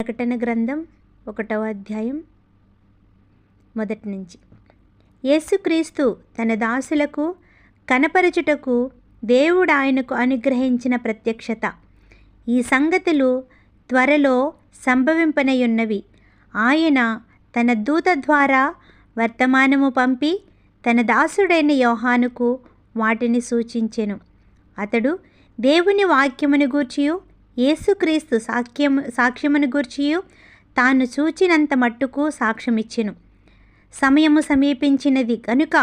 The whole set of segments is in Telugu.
ప్రకటన గ్రంథం 1వ అధ్యాయం మొదటి నుంచి. యేసుక్రీస్తు తన దాసులకు కనపరచుటకు దేవుడు ఆయనకు అనుగ్రహించిన ప్రత్యక్షత. ఈ సంగతులు త్వరలో సంభవింపనయున్నవి. ఆయన తన దూత ద్వారా వర్తమానము పంపి తన దాసుడైన యోహానుకు వాటిని సూచించెను. అతడు దేవుని వాక్యమును గూర్చియు యేసుక్రీస్తు సాక్ష్యమును గూర్చియు తాను చూచినంత మట్టుకు సాక్ష్యమిచ్చెను. సమయము సమీపించినది కనుక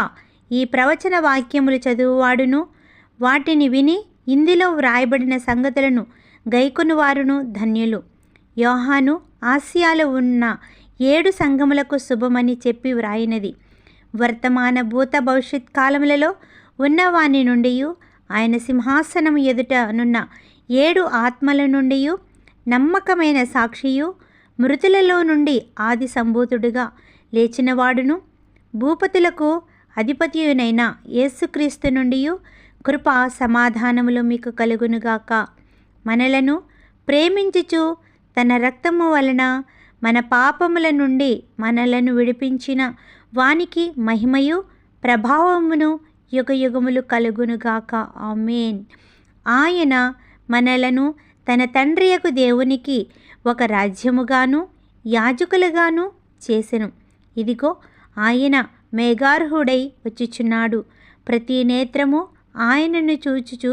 ఈ ప్రవచన వాక్యములు చదువువాడును వాటిని విని ఇందులో వ్రాయబడిన సంగతులను గైకొనువారును ధన్యులు. యోహాను ఆసియాలో ఉన్న 7 సంఘములకు శుభమని చెప్పి వ్రాయినది. వర్తమాన భూత భవిష్యత్ కాలములలో ఉన్నవాని నుండి ఆయన సింహాసనము ఎదుట నున్న 7 ఆత్మల నుండి నమ్మకమైన సాక్షియు మృతులలో నుండి ఆది సంభూతుడుగా లేచినవాడును భూపతులకు అధిపతియునైన యేసుక్రీస్తు నుండి కృప సమాధానములు మీకు కలుగునుగాక. మనలను ప్రేమించుచు తన రక్తము వలన మన పాపముల నుండి మనలను విడిపించిన వానికి మహిమయు ప్రభావమును యుగయుగములు కలుగునుగాక. ఆమేన్. ఆయన మనలను తన తండ్రియగు దేవునికి ఒక రాజ్యముగాను యాజకులుగాను చేసెను. ఇదిగో ఆయన మేఘార్హుడై వచ్చుచున్నాడు. ప్రతి నేత్రము ఆయనను చూచుచు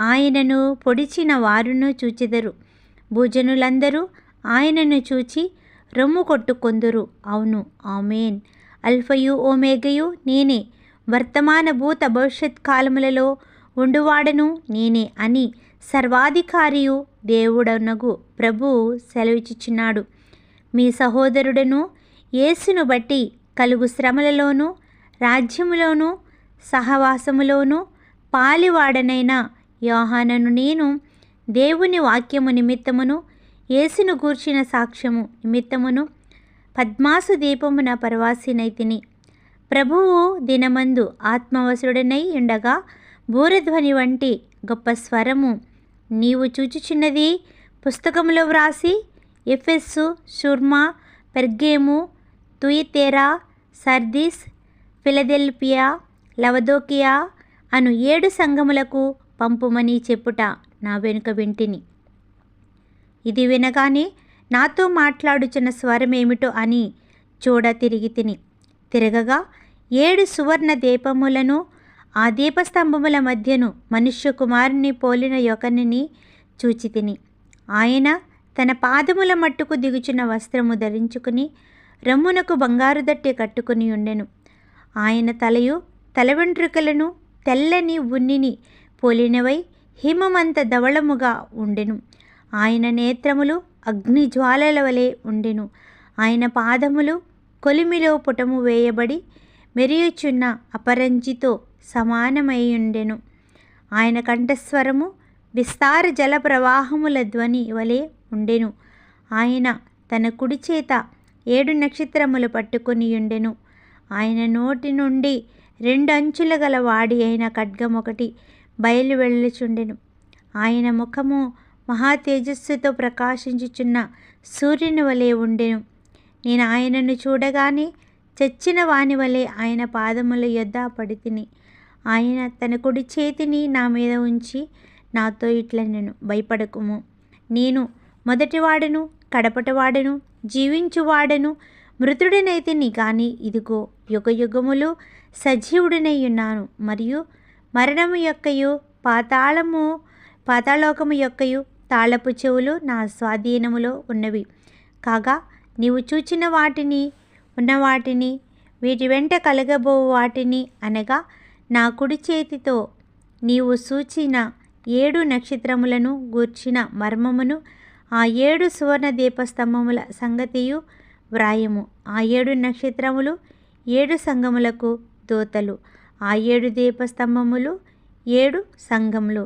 ఆయనను పొడిచిన వారును చూచెదరు. భూజనులందరూ ఆయనను చూచి రొమ్ము కొట్టుకొందురు. అవును, ఆమేన్. అల్ఫయు ఓమేగయు నేనే, వర్తమాన భూత భవిష్యత్ కాలములలో ఉండువాడను నేనే అని సర్వాధికారియు దేవుడనగు ప్రభువు సెలవిచ్చుచున్నాడు. మీ సహోదరుడను యేసును బట్టి కలుగు శ్రమలలోనూ రాజ్యములోనూ సహవాసములోనూ పాలివాడనైన యోహానను నేను దేవుని వాక్యము నిమిత్తమును యేసును గూర్చిన సాక్ష్యము నిమిత్తమును పద్మాసు దీపమున పరవాసినైతిని. ప్రభువు దినమందు ఆత్మవశుడనై ఉండగా బూరధ్వని వంటి గొప్ప స్వరము నీవు చూచుచున్నది పుస్తకములో వ్రాసి ఎఫెస్సు, సుర్మా, పెర్గేము, తుయతేరా, సర్దిస్, ఫిలదెల్ఫియా, లవదోకియా అను 7 సంఘములకు పంపుమని చెప్పుట నా వెనుక వింటిని. ఇది వినగానే నాతో మాట్లాడుచున్న స్వరమేమిటో అని చూడ తిరగగా 7 సువర్ణ దీపములను ఆ దీపస్తంభముల మధ్యను మనుష్య కుమారుని పోలిన యొకనిని చూచితిని. ఆయన తన పాదముల మట్టుకు దిగుచున్న వస్త్రము ధరించుకుని రొమ్మునకు బంగారు దట్టి కట్టుకుని ఉండెను. ఆయన తలయు తల వెంట్రుకలను తెల్లని ఉన్నిని పోలినవై హిమమంత ధవళముగా ఉండెను. ఆయన నేత్రములు అగ్ని జ్వాలల వలె ఉండెను. ఆయన పాదములు కొలిమిలో పుటము వేయబడి మెరియుచున్న అపరంజితో సమానమైయుండెను. ఆయన కంఠస్వరము విస్తార జల ప్రవాహముల ధ్వని వలె ఉండెను. ఆయన తన కుడి చేత 7 నక్షత్రములు పట్టుకొని ఉండెను. ఆయన నోటి నుండి 2 అంచుల గల వాడి అయిన ఖడ్గమొకటి బయలు వెళ్ళుచుండెను. ఆయన ముఖము మహా తేజస్సుతో ప్రకాశించుచున్న సూర్యుని వలె ఉండెను. నేను ఆయనను చూడగానే చచ్చిన వాని వలె ఆయన పాదముల యొద్ద పడితిని. ఆయన తన కుడి చేతిని నా మీద ఉంచి నాతో ఇట్లనెను, భయపడకుము, నేను మొదటివాడను కడపటివాడను జీవించువాడను మృతుడనైతిని గాని ఇదిగో యుగయుగములు సజీవుడనై ఉన్నాను. మరియు మరణము యొక్కయు పాతాళలోకము యొక్కయు తాళపు చెవులు నా స్వాధీనములో ఉన్నవి. కాగా నీవు చూచిన వాటిని ఉన్నవాటిని వీటి వెంట కలగబో వాటిని అనగా నా కుడి చేతితో నీవు సూచిన 7 నక్షత్రములను గూర్చిన మర్మమును ఆ 7 సువర్ణ దీపస్తంభముల సంగతియు వ్రాయము. ఆ 7 నక్షత్రములు 7 సంఘములకు దూతలు, ఆ 7 దీపస్తంభములు 7 సంఘములు.